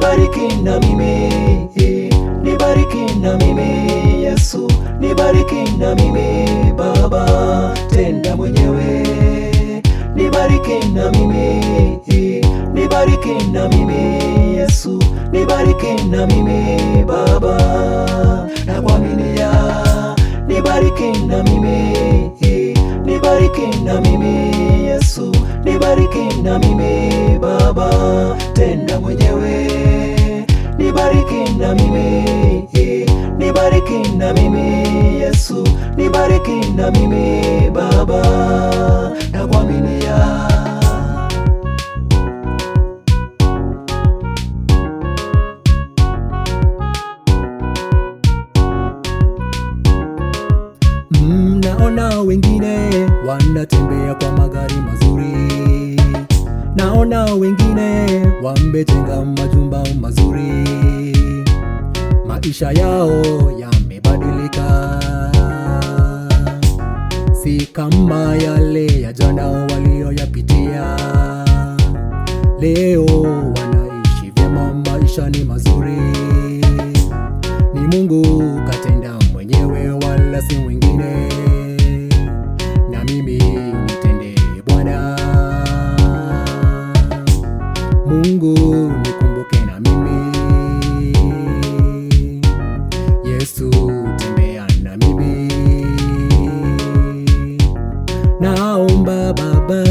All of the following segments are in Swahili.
nibariki na mimi, nibariki na mimi Yesu, nibariki na mimi Baba, tenda mwenyewe. Nibariki na mimi, nibariki na mimi Yesu, nibariki na mimi Baba, nakuaminia. Nibariki na mimi, nibariki na mimi Yesu, nibariki na mimi Baba, tenda mwenyewe. Nibariki na mimi, nibariki na mimi Yesu, nibariki na mimi Baba, nakuaminia. Naona wengine wanatembea kwa magari mazuri, naona wengine wamejenga majumba mazuri, maisha yao yamebadilika, si kama yale ya jana walioyapitia. Leo wanaishi vyema, maisha ni mazuri, ni Mungu katenda mwenyewe, wala si mwingine. Na mimi nitende Bwana Mungu, nikumbuke na mimi. Yesu, tembea na mimi. Naomba Baba,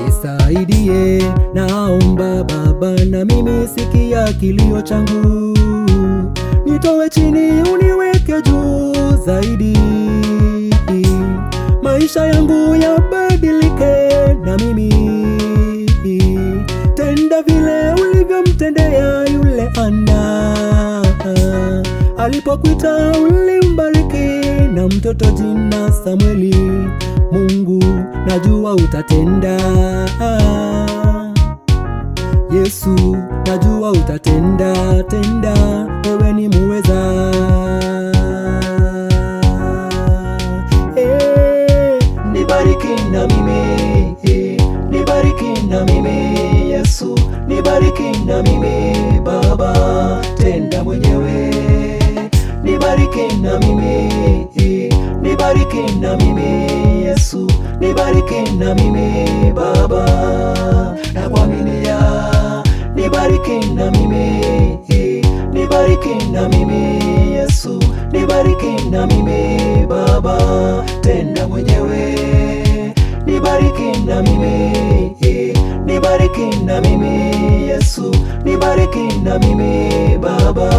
nisaidie. Naomba Baba, na mimi sikia kilio changu, nitowe chini uniweke juu zaidi, maisha yangu yabadilike na mimi. Tenda vile ulivyomtendea yule Ana, alipokuita ulimbariki na mtoto jina Samueli. Mungu, najua utatenda. Yesu, najua utatenda, tenda, wewe ni muweza. Nibariki na mimi, nibariki na mimi Yesu, nibariki na mimi Baba, tenda mwenyewe. Nibariki na mimi, nibariki na mimi Yesu, nibariki na mimi Baba, nakuaminia. Nibariki na mimi, nibariki na mimi Yesu, nibariki na mimi Baba, tenda mwenyewe. Nibariki na mimi, nibariki na mimi Yesu, nibariki na mimi Baba.